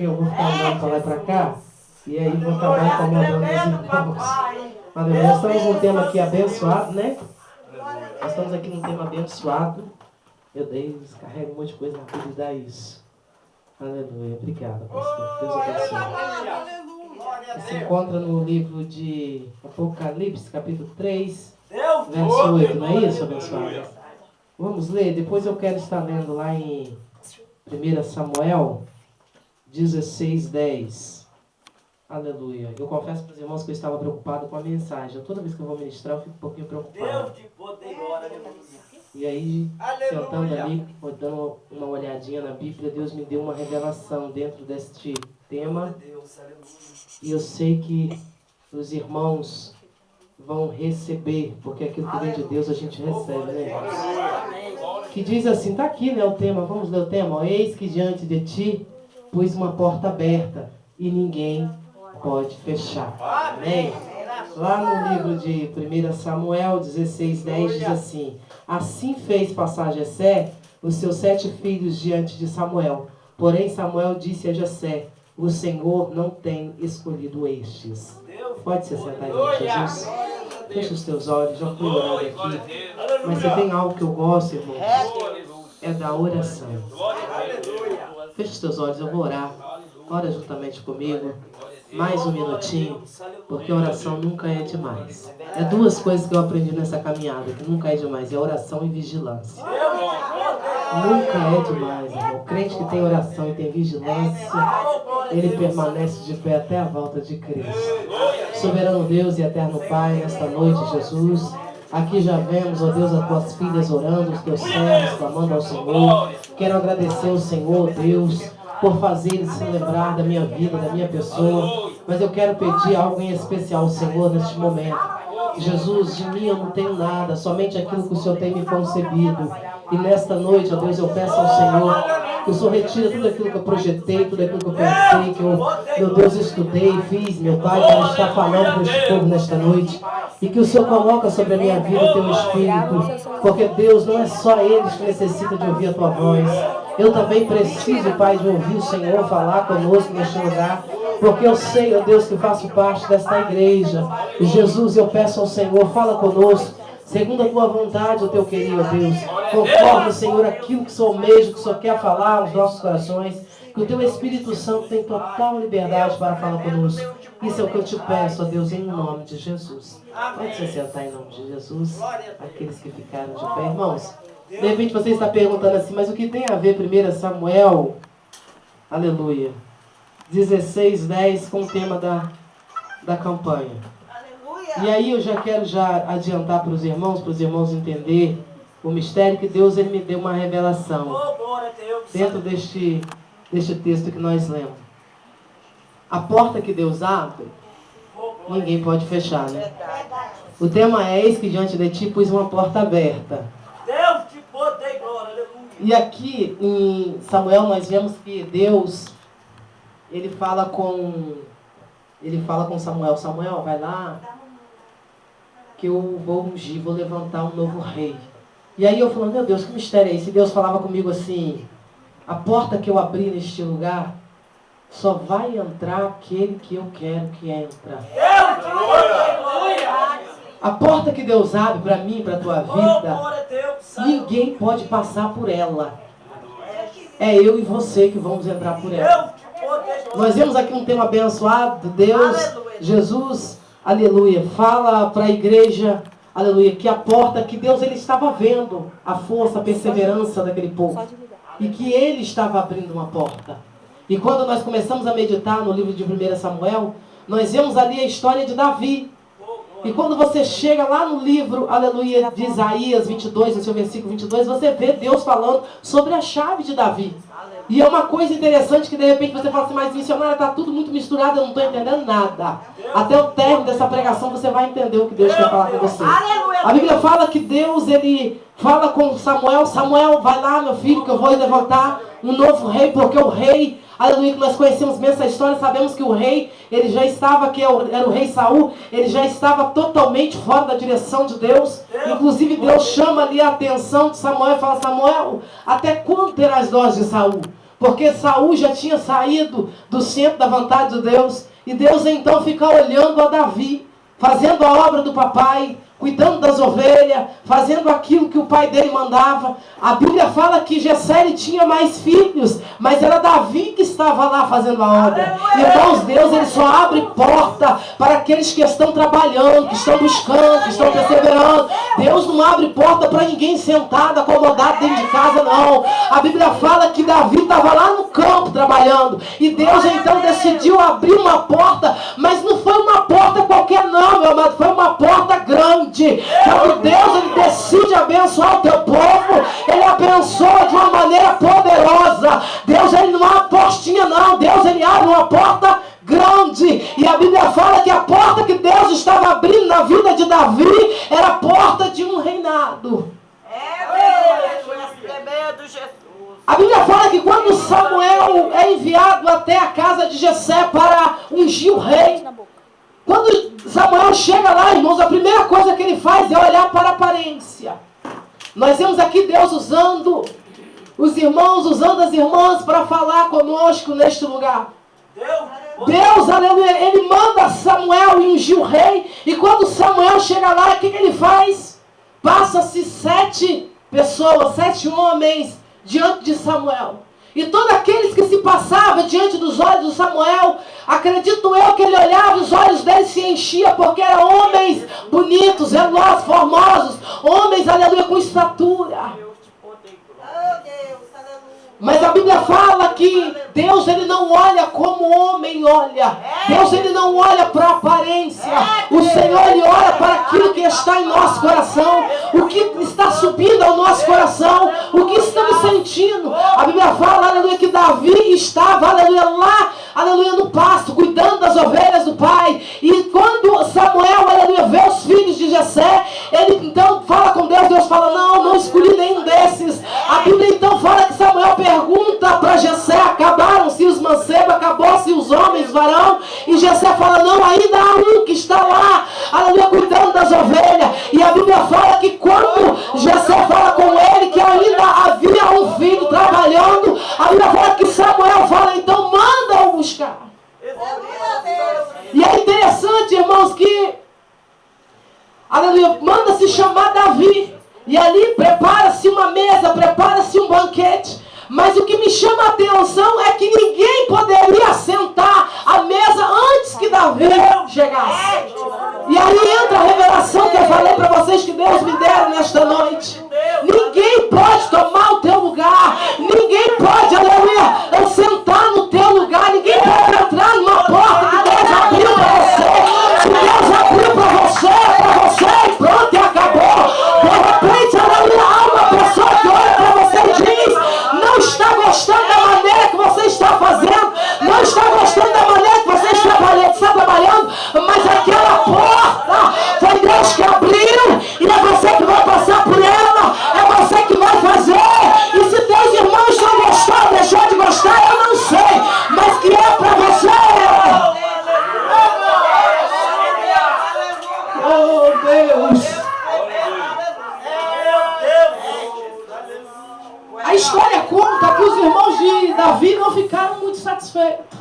que eu vou ficar andando para lá e para cá, e aí vou acabar incomodando os irmãos. Aleluia. Nós estamos num tema aqui abençoado, né? Nós estamos aqui num tema abençoado. Meu Deus, carrega um monte de coisa na vida e dá isso. Aleluia. Obrigado, pastor. Deus abençoe. Se encontra no livro de Apocalipse, capítulo 3, verso 8, não é isso, abençoado? Vamos ler? Depois eu quero estar lendo lá em 1 Samuel 16:10. Aleluia. Eu confesso para os irmãos que eu estava preocupado com a mensagem. Toda vez que eu vou ministrar, eu fico um pouquinho preocupado. E aí, sentando ali, dando uma olhadinha na Bíblia, Deus me deu uma revelação dentro deste tema. E eu sei que os irmãos vão receber, porque aquilo que vem de Deus a gente recebe, né, irmãos? Que diz assim, está aqui, né, o tema, vamos ler o tema. Eis que diante de ti pus uma porta aberta e ninguém pode fechar. Amém? Lá no livro de 1 Samuel 16:10 diz assim: assim fez passar Jessé os seus 7 filhos diante de Samuel. Porém Samuel disse a Jessé: o Senhor não tem escolhido estes. Pode se sentar aí, Jesus. Fecha os teus olhos, já fui orando aqui. Mas se tem algo que eu gosto, irmãos, é da oração. Fecha os teus olhos, eu vou orar. Ora juntamente comigo. Mais um minutinho, porque oração nunca é demais. É 2 coisas que eu aprendi nessa caminhada, que nunca é demais, é oração e vigilância. Nunca é demais, irmão. O crente que tem oração e tem vigilância, ele permanece de pé até a volta de Cristo. Soberano Deus e eterno Pai, nesta noite, Jesus, aqui já vemos, ó Deus, as tuas filhas orando, os teus servos clamando ao Senhor. Quero agradecer ao Senhor, Deus, por fazer eles se lembrar da minha vida, da minha pessoa. Mas eu quero pedir algo em especial ao Senhor neste momento. Jesus, de mim eu não tenho nada, somente aquilo que o Senhor tem me concebido. E nesta noite, ó Deus, eu peço ao Senhor que o Senhor retire tudo aquilo que eu projetei, tudo aquilo que eu pensei, que eu, meu Deus, estudei, fiz, meu Pai, para estar falando para este povo nesta noite. E que o Senhor coloca sobre a minha vida o teu Espírito, porque Deus, não é só eles que necessitam de ouvir a tua voz. Eu também preciso, Pai, de ouvir o Senhor falar conosco neste lugar, porque eu sei, ó Deus, que faço parte desta igreja. E Jesus, eu peço ao Senhor, fala conosco, segundo a tua vontade, o teu querido Deus, conforme, Senhor, aquilo que o Senhor almeja, que o Senhor quer falar aos nossos corações, que o teu Espírito Santo tem total liberdade para falar conosco. Isso é o que eu te peço, ó Deus, em nome de Jesus. Pode se sentar em nome de Jesus, aqueles que ficaram de pé, irmãos. De repente você está perguntando assim, mas o que tem a ver 1 Samuel, aleluia, 16:10 com o tema da campanha? E aí eu quero adiantar para os irmãos entender o mistério que Deus ele me deu uma revelação dentro deste texto que nós lemos. A porta que Deus abre, ninguém pode fechar, né? O tema é: eis que diante de ti pus uma porta aberta. E aqui em Samuel nós vemos que Deus, ele fala com Samuel: Samuel, vai lá, que eu vou ungir, vou levantar um novo rei. E aí eu falando, meu Deus, que mistério é esse? E Deus falava comigo assim: a porta que eu abri neste lugar, só vai entrar aquele que eu quero que entre. A porta que Deus abre para mim, para a tua vida, ninguém pode passar por ela. É eu e você que vamos entrar por ela. Nós vemos aqui um tema abençoado. Deus, Jesus, aleluia, fala para a igreja, aleluia, que a porta que Deus ele estava vendo, a força, a perseverança daquele povo. E que ele estava abrindo uma porta. E quando nós começamos a meditar no livro de 1 Samuel, nós vemos ali a história de Davi. E quando você chega lá no livro, aleluia, de Isaías 22, no seu versículo 22, você vê Deus falando sobre a chave de Davi. E é uma coisa interessante que de repente você fala assim, mas missionária, está tudo muito misturado, eu não estou entendendo nada. Até o término dessa pregação você vai entender o que Deus quer falar com você. A Bíblia fala que Deus, ele fala com Samuel: Samuel, vai lá, meu filho, que eu vou levantar um novo rei, porque o rei, aleluia, que nós conhecemos bem essa história, sabemos que o rei, ele já estava, que era o rei Saul, ele já estava totalmente fora da direção de Deus. Inclusive Deus chama ali a atenção de Samuel e fala: Samuel, até quando terás dó de Saul? porque Saul já tinha saído do centro da vontade de Deus. E Deus então fica olhando a Davi, fazendo a obra do papai, cuidando das ovelhas, fazendo aquilo que o pai dele mandava. A Bíblia fala que Jessé tinha mais filhos, mas era Davi que estava lá fazendo a obra. Irmãos, Deus ele só abre porta para aqueles que estão trabalhando, que estão buscando, que estão perseverando. Deus não abre porta para ninguém sentado, acomodado dentro de casa, não. A Bíblia fala que Davi estava lá no campo trabalhando, e Deus então decidiu abrir uma porta, mas não foi uma porta qualquer não, meu amado, foi uma porta grande. Quando Deus ele decide abençoar o teu povo, ele abençoa de uma maneira poderosa. Deus ele não abre portinha não, Deus ele abre uma porta grande. E a Bíblia fala que a porta que Deus estava abrindo na vida de Davi era a porta de um reinado. A Bíblia fala que quando Samuel é enviado até a casa de Jessé para ungir o rei, quando Samuel chega lá, irmãos, a primeira coisa que ele faz é olhar para a aparência. Nós vemos aqui Deus usando os irmãos, usando as irmãs para falar conosco neste lugar. Deus, aleluia, ele manda Samuel ungir o rei. E quando Samuel chega lá, o que ele faz? Passa-se 7 pessoas, 7 homens diante de Samuel. E todos aqueles que se passavam diante dos olhos de Samuel, acredito eu que ele olhava, os olhos dele se enchiam, porque eram homens bonitos, zelosos, formosos, homens, aleluia, com estatura. Mas a Bíblia fala que Deus ele não olha como o homem olha. Deus ele não olha para a aparência. O Senhor ele olha para aquilo que está em nosso coração, o que está subindo ao nosso coração, o que estamos sentindo. A Bíblia fala, aleluia, que Davi estava, aleluia, lá, aleluia, no pasto, cuidando das ovelhas do pai. E quando Samuel, aleluia, vê os filhos de Jessé, ele então fala com Deus. Deus fala, não escolhi nenhum desses. A Bíblia então fala que Samuel pergunta para Jessé, acabaram-se os mancebos, acabou-se os homens, varão. E Jessé fala, não, ainda há um que está lá, aleluia, cuidando das ovelhas. E a Bíblia fala que quando Jessé fala com ele, que ainda havia um filho trabalhando, a Bíblia fala que Samuel fala, então manda-o buscar. E é interessante, irmãos, que, aleluia, manda-se chamar Davi. E ali prepara-se uma mesa, prepara-se um banquete. Mas o que me chama a atenção é que ninguém poderia sentar à mesa antes que Davi chegasse. E aí entra a revelação que eu falei para vocês que Deus me deram nesta noite. Ninguém pode tomar o teu lugar. Ninguém pode, aleluia, sentar no teu lugar. Ninguém pode entrar numa porta que Deus abriu para você. Se Deus abriu para você e pronto, e acabou. De repente, aleluia, há uma pessoa que olha para você e diz, não está gostando da maneira que você está fazendo, não está gostando da maneira que você está trabalhando, mas aquela porta foi Deus que abriu, e é você que vai passar por ela, é você que vai fazer. E se teus irmãos estão gostando, deixou de gostar, eu não sei, mas que é para você. Oh Deus! A história conta que os irmãos de Davi não ficaram muito satisfeitos.